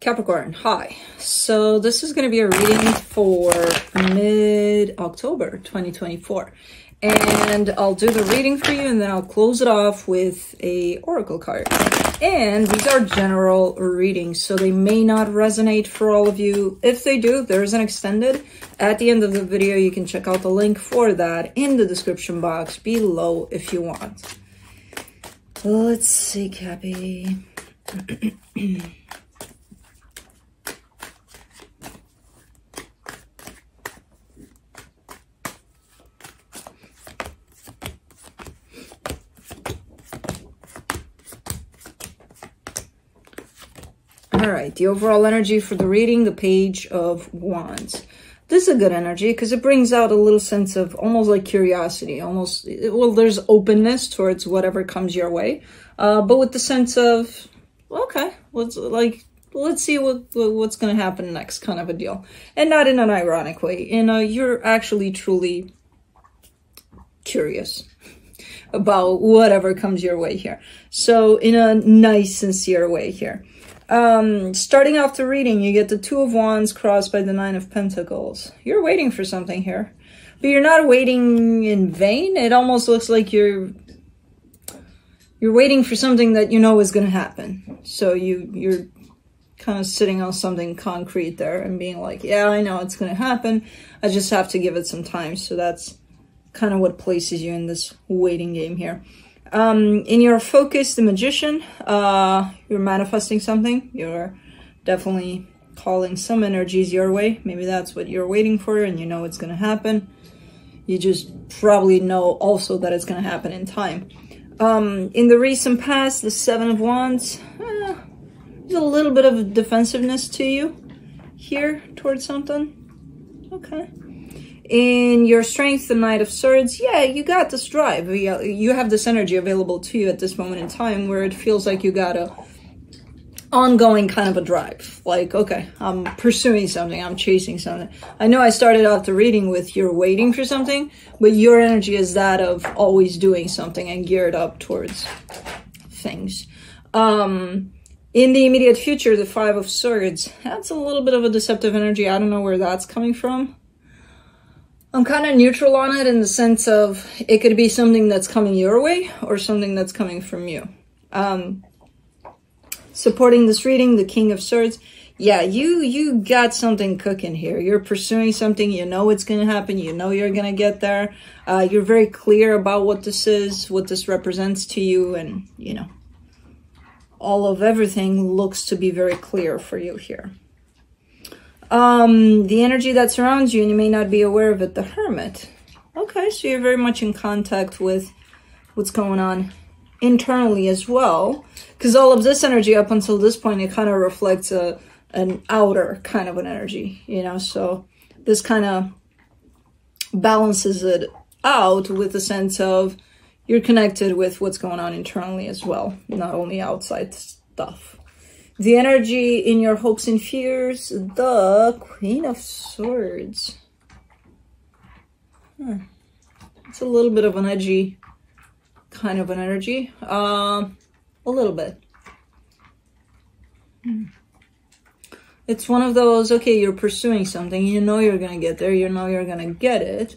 Capricorn, hi. So this is going to be a reading for mid-October 2024. And I'll do the reading for you and then I'll close it off with a oracle card. And these are general readings, so they may not resonate for all of you. If they do, there's an extended. At the end of the video, you can check out the link for that in the description box below if you want. Let's see, Cappy. All right, the overall energy for the reading, the Page of Wands. This is a good energy because it brings out a little sense of almost like curiosity, almost, well, there's openness towards whatever comes your way, but with the sense of, okay, let's see what's going to happen next kind of a deal. And not in an ironic way, you're actually truly curious about whatever comes your way here. So in a nice, sincere way here. Starting off the reading, you get the Two of Wands crossed by the Nine of Pentacles. You're waiting for something here, but you're not waiting in vain. It almost looks like you're waiting for something that you know is going to happen. So you're kind of sitting on something concrete there and being like, yeah, I know it's going to happen. I just have to give it some time. So that's kind of what places you in this waiting game here. In your focus, the Magician, you're manifesting something. You're definitely calling some energies your way. Maybe that's what you're waiting for and you know it's going to happen. You just probably know also that it's going to happen in time. In the recent past, the Seven of Wands, there's a little bit of defensiveness to you here towards something. Okay. In your strength, the Knight of Swords, yeah, you got this drive. You have this energy available to you at this moment in time where it feels like you got a ongoing kind of a drive. Like, okay, I'm pursuing something, I'm chasing something. I know I started out the reading with you're waiting for something, but your energy is that of always doing something and geared up towards things. In the immediate future, the Five of Swords, that's a little bit of a deceptive energy. I don't know where that's coming from. I'm kind of neutral on it in the sense of it could be something that's coming your way or something that's coming from you. Supporting this reading, the King of Swords. Yeah, you got something cooking here. You're pursuing something. You know it's going to happen. You know you're going to get there. You're very clear about what this is, what this represents to you. And, you know, all of everything looks to be very clear for you here. The energy that surrounds you, and you may not be aware of it, the Hermit. Okay, so you're very much in contact with what's going on internally as well. Because all of this energy up until this point, it kind of reflects an outer kind of an energy, you know. So this kind of balances it out with the sense of you're connected with what's going on internally as well, not only outside stuff. The energy in your hopes and fears, the Queen of Swords. It's a little bit of an edgy kind of an energy. A little bit. It's one of those, okay, you're pursuing something. You know you're going to get there. You know you're going to get it.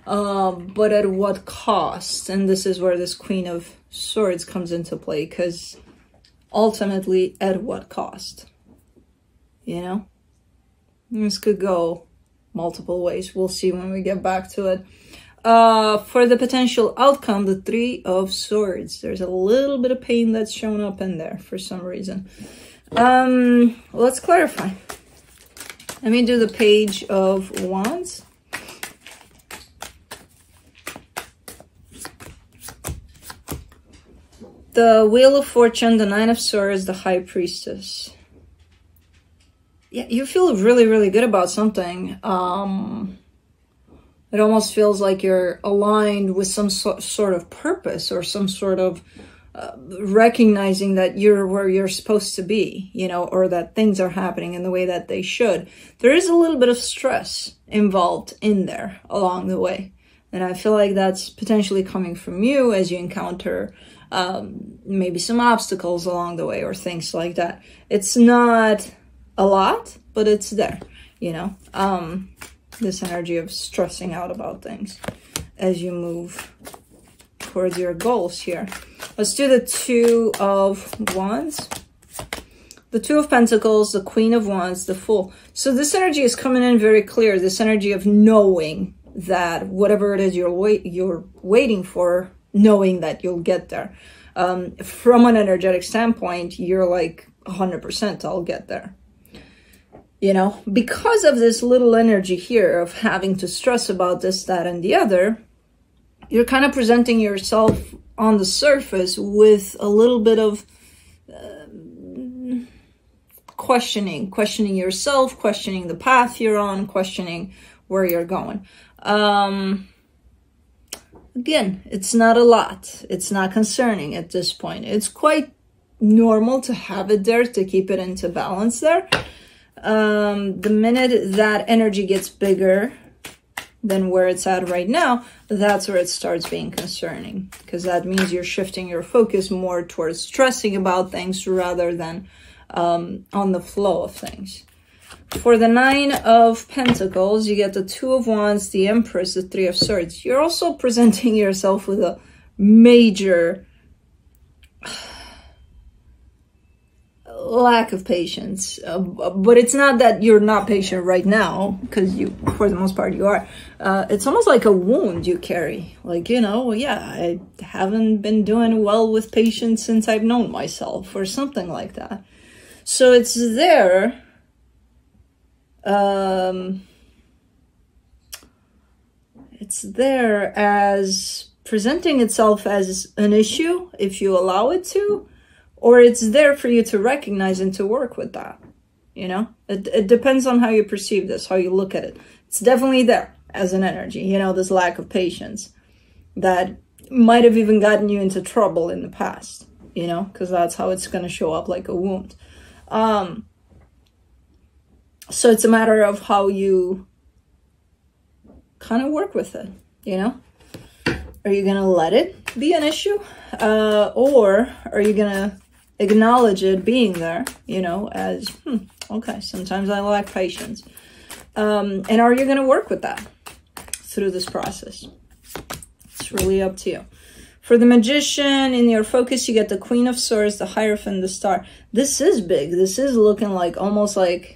But at what cost? And this is where this Queen of Swords comes into play, because ultimately, at what cost? You know? This could go multiple ways. We'll see when we get back to it. For the potential outcome, the Three of Swords. There's a little bit of pain that's shown up in there for some reason. Let's clarify. Let me do the Page of Wands. The Wheel of Fortune, the Nine of Swords, the High Priestess. Yeah, you feel really, really good about something. It almost feels like you're aligned with some sort of purpose or some sort of recognizing that you're where you're supposed to be, you know, or that things are happening in the way that they should. There is a little bit of stress involved in there along the way. And I feel like that's potentially coming from you as you encounter maybe some obstacles along the way or things like that. It's not a lot, but it's there, you know. This energy of stressing out about things as you move towards your goals here. Let's do the Two of Wands. The Two of Pentacles, the Queen of Wands, the Fool. So this energy is coming in very clear. This energy of knowing that whatever it is you're waiting for, knowing that you'll get there. From an energetic standpoint, you're like 100% I'll get there. You know, because of this little energy here of having to stress about this, that, and the other, you're kind of presenting yourself on the surface with a little bit of questioning yourself, questioning the path you're on, questioning where you're going. Again, it's not a lot. It's not concerning at this point. It's quite normal to have it there, to keep it into balance there. The minute that energy gets bigger than where it's at right now, that's where it starts being concerning, because that means you're shifting your focus more towards stressing about things rather than on the flow of things. For the Nine of Pentacles, you get the Two of Wands, the Empress, the Three of Swords. You're also presenting yourself with a major lack of patience, but it's not that you're not patient right now, because you, for the most part, you are. It's almost like a wound you carry, like, you know, yeah, I haven't been doing well with patience since I've known myself, or something like that. So it's there. It's there as presenting itself as an issue if you allow it to, or it's there for you to recognize and to work with that. You know, it depends on how you perceive this, how you look at it. It's definitely there as an energy, you know, this lack of patience that might have even gotten you into trouble in the past, you know, because that's how it's going to show up, like a wound. So it's a matter of how you kind of work with it, you know? Are you going to let it be an issue? Or are you going to acknowledge it being there, you know, as, okay, sometimes I lack patience. And are you going to work with that through this process? It's really up to you. For the Magician, in your focus, you get the Queen of Swords, the Hierophant, the Star. This is big. This is looking like almost like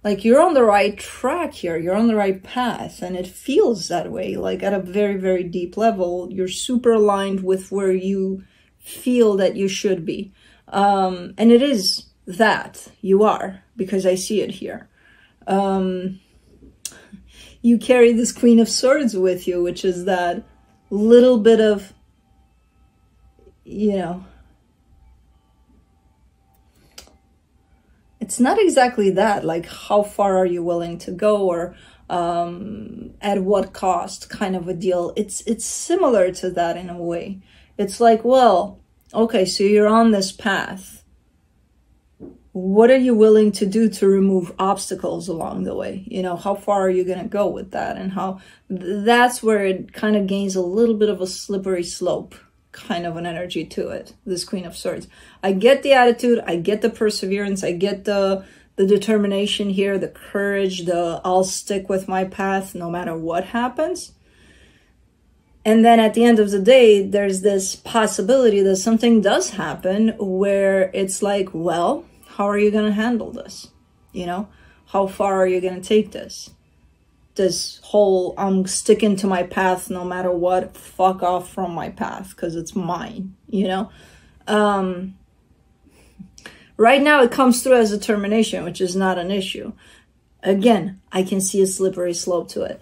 you're on the right track here. You're on the right path. And it feels that way. Like at a very, very deep level, you're super aligned with where you feel that you should be. And it is that you are, because I see it here. You carry this Queen of Swords with you, which is that little bit of, you know, it's not exactly that, like how far are you willing to go, or at what cost kind of a deal. It's similar to that in a way. It's like, well, okay, so you're on this path. What are you willing to do to remove obstacles along the way? You know, how far are you going to go with that? And how that's where it kind of gains a little bit of a slippery slope kind of an energy to it, this Queen of Swords. I get the attitude, I get the perseverance, I get the determination here, the courage, the I'll stick with my path no matter what happens. And then at the end of the day, there's this possibility that something does happen where it's like, well, how are you going to handle this? You know, how far are you going to take this? This whole, I'm sticking to my path no matter what, fuck off from my path because it's mine, you know? Right now it comes through as determination, which is not an issue. Again, I can see a slippery slope to it.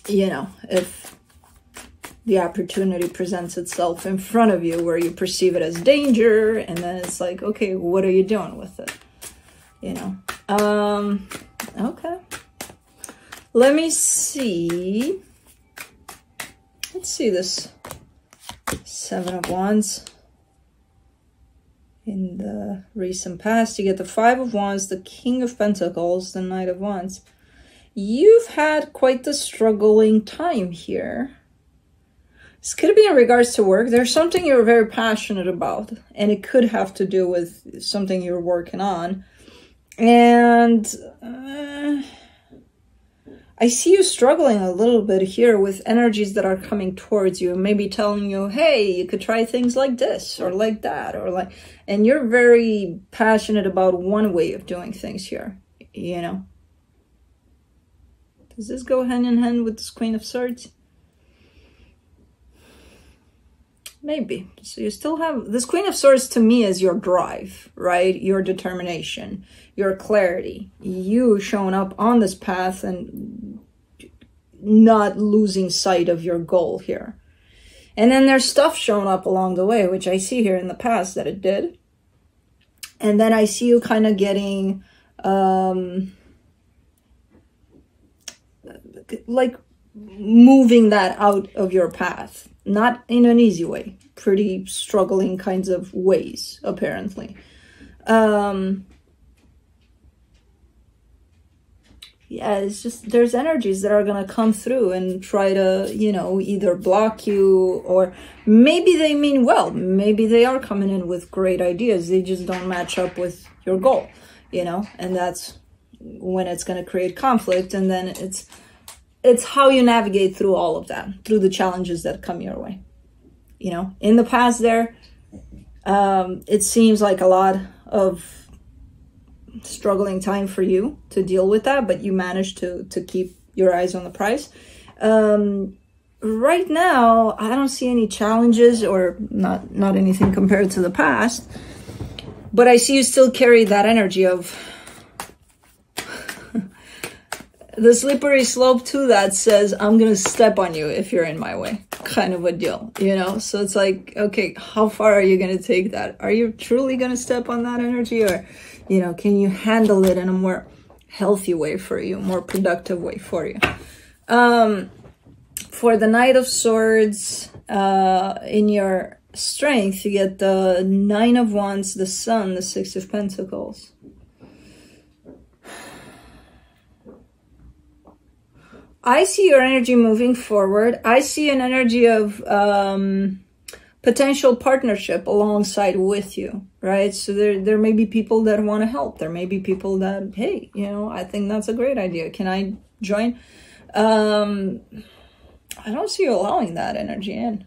You know, if the opportunity presents itself in front of you where you perceive it as danger, and then it's like, okay, what are you doing with it? You know? Okay. Let me see. Let's see this Seven of Wands. In the recent past, you get the Five of Wands, the King of Pentacles, the Knight of Wands. You've had quite the struggling time here. This could be in regards to work. There's something you're very passionate about, and it could have to do with something you're working on. And I see you struggling a little bit here with energies that are coming towards you, maybe telling you, hey, you could try things like this or like that, or like, and you're very passionate about one way of doing things here, you know. Does this go hand in hand with this Queen of Swords? Maybe. So you still have this Queen of Swords. To me is your drive, right? Your determination, your clarity, you showing up on this path and not losing sight of your goal here. And then there's stuff showing up along the way, which I see here in the past that it did. And then I see you kind of getting like moving that out of your path. Not in an easy way, pretty struggling kinds of ways, apparently. Yeah, it's just, there's energies that are going to come through and try to, you know, either block you, or maybe they mean well. Maybe they are coming in with great ideas. They just don't match up with your goal, you know, and that's when it's going to create conflict. And then it's how you navigate through all of that, through the challenges that come your way. You know, in the past there, it seems like a lot of struggling time for you to deal with that, but you managed to keep your eyes on the prize. Right now, I don't see any challenges, or not anything compared to the past, but I see you still carry that energy of the slippery slope to that says, I'm going to step on you if you're in my way, kind of a deal, you know? So it's like, okay, how far are you going to take that? Are you truly going to step on that energy? Or, you know, can you handle it in a more healthy way for you, more productive way for you? For the Knight of Swords, in your strength, you get the Nine of Wands, the Sun, the Six of Pentacles. I see your energy moving forward. I see an energy of potential partnership alongside with you, right? So there may be people that want to help. There may be people that, hey, you know, I think that's a great idea. Can I join? I don't see you allowing that energy in.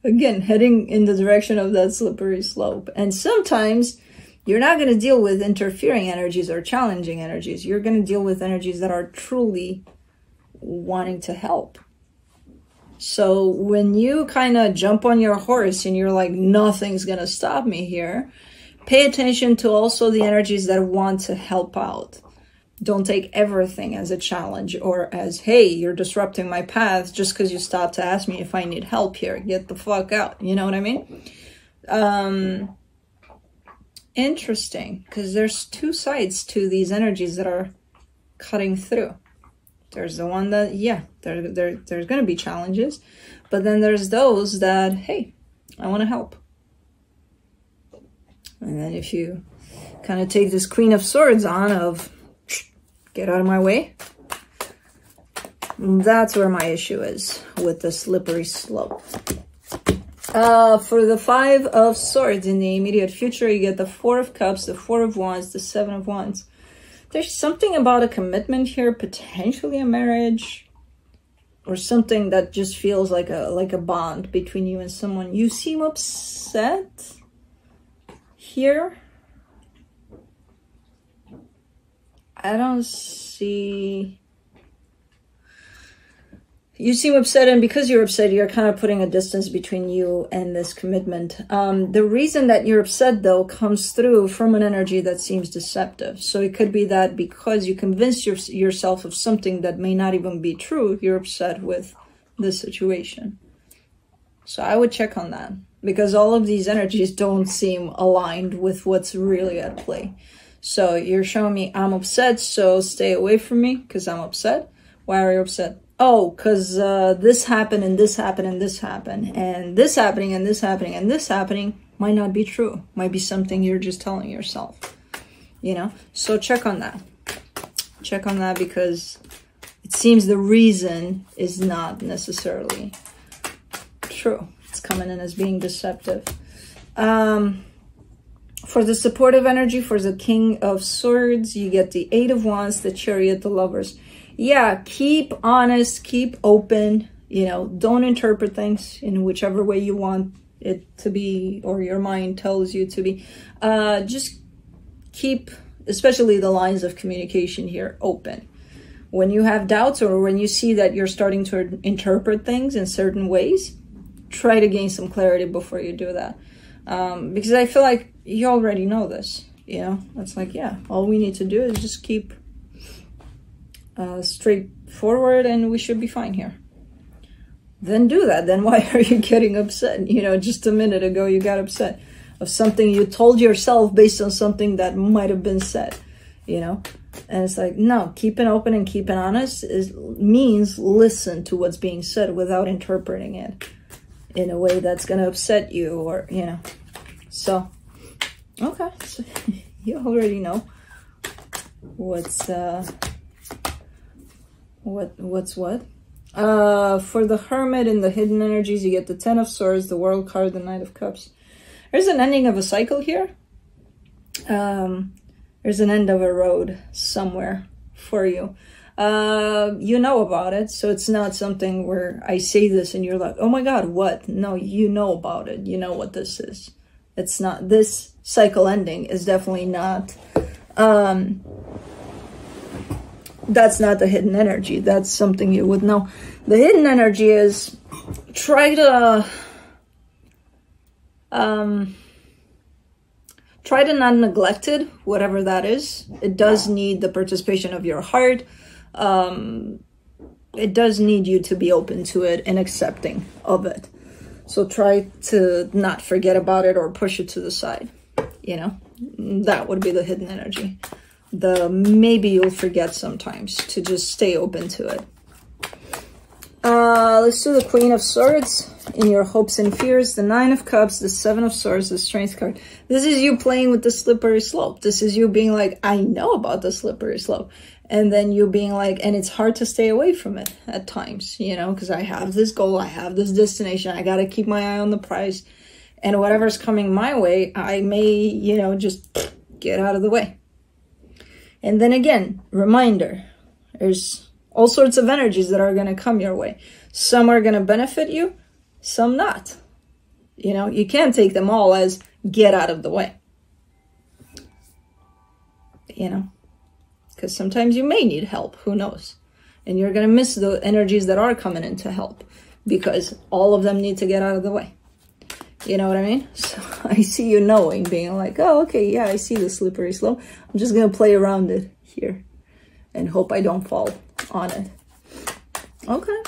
Again, heading in the direction of that slippery slope. And sometimes you're not going to deal with interfering energies or challenging energies. You're going to deal with energies that are truly wanting to help. So when you kind of jump on your horse and you're like, nothing's going to stop me here, pay attention to also the energies that want to help out. Don't take everything as a challenge or as, hey, you're disrupting my path just because you stopped to ask me if I need help here. Get the fuck out. You know what I mean? Interesting, because there's two sides to these energies that are cutting through. There's the one that, yeah, there's going to be challenges, but then there's those that, hey, I want to help. And then if you kind of take this Queen of Swords on of, get out of my way, that's where my issue is with the slippery slope. For the Five of Swords in the immediate future, you get the Four of Cups, the Four of Wands, the Seven of Wands. There's something about a commitment here, potentially a marriage, or something that just feels like a bond between you and someone. You seem upset here. I don't see... You seem upset, and because you're upset, you're kind of putting a distance between you and this commitment. The reason that you're upset, though, comes through from an energy that seems deceptive. So it could be that because you convinced yourself of something that may not even be true, you're upset with the situation. So I would check on that, because all of these energies don't seem aligned with what's really at play. So you're showing me, I'm upset, so stay away from me because I'm upset. Why are you upset? Oh, because this happened and this happened and this happened. And this happening and this happening and this happening might not be true. Might be something you're just telling yourself. You know? So check on that. Check on that, because it seems the reason is not necessarily true. It's coming in as being deceptive. For the supportive energy, for the King of Swords, you get the Eight of Wands, the Chariot, the Lovers. Yeah, keep honest, keep open, you know, don't interpret things in whichever way you want it to be, or your mind tells you to be. Just keep, especially the lines of communication here, open. When you have doubts, or when you see that you're starting to interpret things in certain ways, try to gain some clarity before you do that. Because I feel like you already know this, you know. It's like, yeah, all we need to do is just keep straightforward and we should be fine here. Then do that. Then why are you getting upset? You know, just a minute ago you got upset of something you told yourself based on something that might have been said, you know. And it's like, no, keeping open and keeping honest means listen to what's being said without interpreting it in a way that's going to upset you, or, you know. So, okay, so you already know what's what. For the Hermit and the hidden energies, you get the Ten of Swords, the World card, the Knight of Cups. There's an ending of a cycle here. There's an end of a road somewhere for you. You know about it, so it's not something where I say this and you're like, oh my god, what? No, you know about it. You know what this is. It's not, this cycle ending is definitely not, that's not the hidden energy. That's something you would know. The hidden energy is try to not neglect it, whatever that is. It does need the participation of your heart. It does need you to be open to it and accepting of it. So try to not forget about it or push it to the side, you know. That would be the hidden energy. The maybe you'll forget sometimes, to just stay open to it. Let's do the Queen of Swords in your hopes and fears, the Nine of Cups, the Seven of Swords, the Strength card. This is you playing with the slippery slope. This is you being like, I know about the slippery slope. And then you being like, and it's hard to stay away from it at times, you know, because I have this goal, I have this destination, I got to keep my eye on the prize. And whatever's coming my way, I may, you know, just get out of the way. And then again, reminder, there's all sorts of energies that are going to come your way. Some are going to benefit you, some not. You know, you can't take them all as get out of the way. You know, because sometimes you may need help, who knows? And you're going to miss the energies that are coming in to help, because all of them need to get out of the way. You know what I mean? So I see you knowing, being like, oh, okay, yeah, I see the slippery slope. I'm just going to play around it here and hope I don't fall on it. Okay.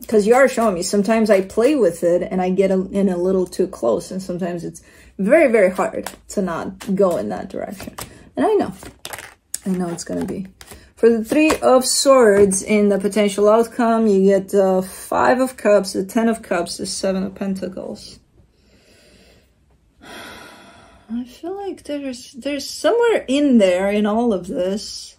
Because you are showing me, sometimes I play with it and I get in a little too close. And sometimes it's very, very hard to not go in that direction. And I know it's going to be. For the Three of Swords in the potential outcome, you get the Five of Cups, the Ten of Cups, the Seven of Pentacles. I feel like there's somewhere in there in all of this.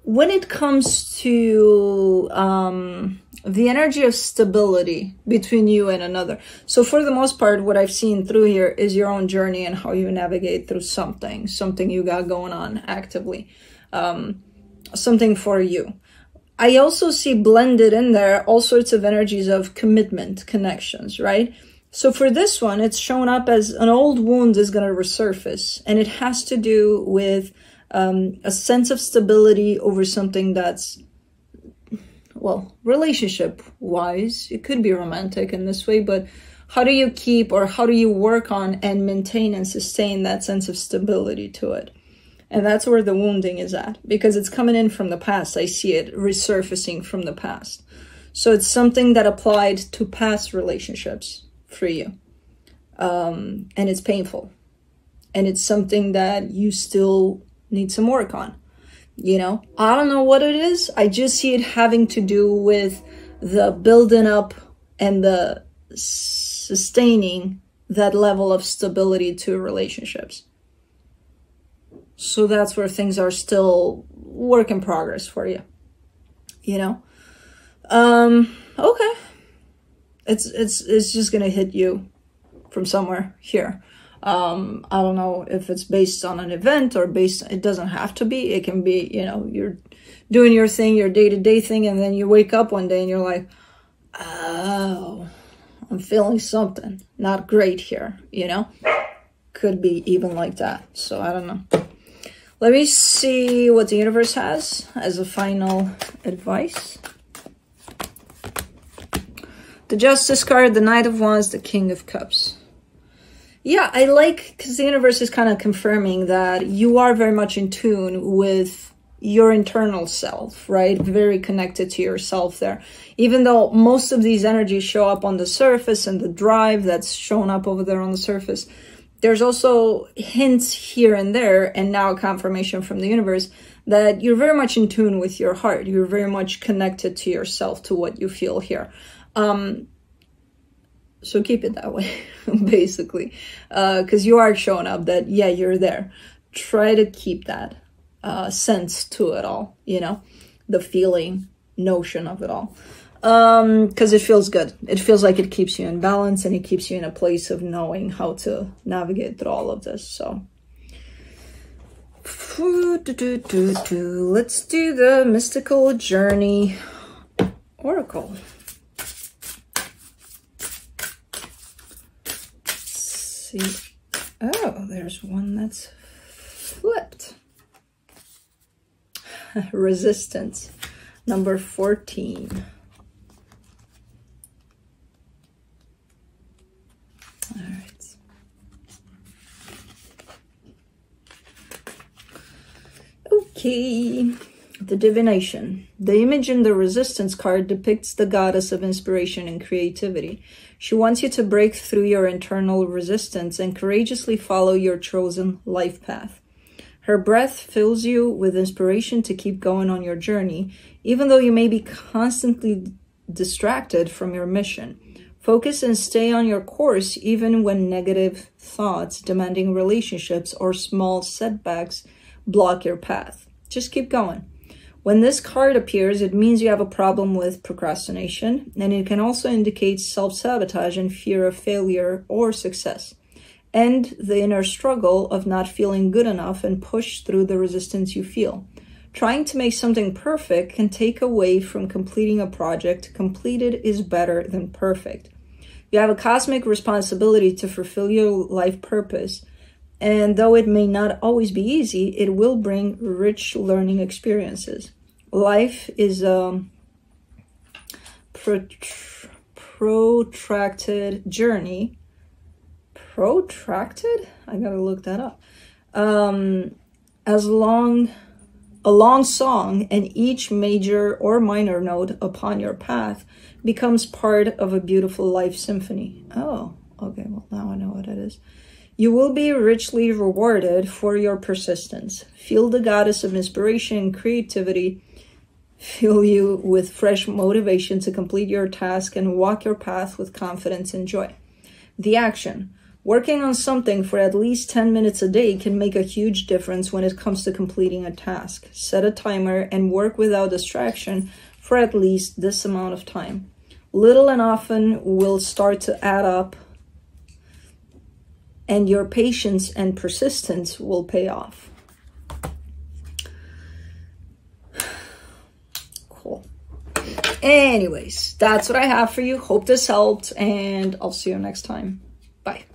When it comes to the energy of stability between you and another. So for the most part, what I've seen through here is your own journey and how you navigate through something you got going on actively, something for you. I also see blended in there all sorts of energies of commitment, connections, right? So for this one, it's shown up as an old wound is going to resurface. And it has to do with a sense of stability over something that's, well, relationship-wise. It could be romantic in this way, but how do you keep, or how do you work on and maintain and sustain that sense of stability to it? And that's where the wounding is at, because it's coming in from the past. I see it resurfacing from the past. So it's something that applied to past relationships for you. And it's painful. And it's something that you still need some work on. You know, I don't know what it is. I just see it having to do with the building up and the sustaining that level of stability to relationships. So that's where things are still work in progress for you, you know? Okay. It's just gonna hit you from somewhere here. I don't know if it's based on an event or it doesn't have to be. It can be, you know, you're doing your thing, your day-to-day thing, and then you wake up one day and you're like, oh, I'm feeling something not great here, you know? Could be even like that. So I don't know. Let me see what the universe has as a final advice. The Justice card, the Knight of Wands, the King of Cups. Yeah, I like, because the universe is kind of confirming that you are very much in tune with your internal self, right? Very connected to yourself there. Even though most of these energies show up on the surface and the drive that's shown up over there on the surface, there's also hints here and there, and now confirmation from the universe, that you're very much in tune with your heart. You're very much connected to yourself, to what you feel here. So keep it that way, basically, because you are showing up that, yeah, you're there. Try to keep that sense to it all, you know, the feeling notion of it all, because it feels good. It feels like it keeps you in balance, and it keeps you in a place of knowing how to navigate through all of this. So let's do the Mystical Journey Oracle. See. Oh, there's one that's flipped. Resistance, number 14. All right. Okay. The Divination. The image in the Resistance card depicts the goddess of inspiration and creativity. She wants you to break through your internal resistance and courageously follow your chosen life path. Her breath fills you with inspiration to keep going on your journey, even though you may be constantly distracted from your mission. Focus and stay on your course even when negative thoughts, demanding relationships, or small setbacks block your path. Just keep going. When this card appears, it means you have a problem with procrastination, and it can also indicate self-sabotage and fear of failure or success, and the inner struggle of not feeling good enough and push through the resistance you feel. Trying to make something perfect can take away from completing a project. Completed is better than perfect. You have a cosmic responsibility to fulfill your life purpose, and though it may not always be easy, it will bring rich learning experiences. Life is a protracted journey. Protracted? I gotta look that up. A long song, and each major or minor note upon your path becomes part of a beautiful life symphony. Oh, okay, well, now I know what it is. You will be richly rewarded for your persistence. Feel the goddess of inspiration and creativity fill you with fresh motivation to complete your task and walk your path with confidence and joy. The action. Working on something for at least 10 minutes a day can make a huge difference when it comes to completing a task. Set a timer and work without distraction for at least this amount of time. Little and often will start to add up, and your patience and persistence will pay off. Cool. Anyways, that's what I have for you. Hope this helped, and I'll see you next time. Bye.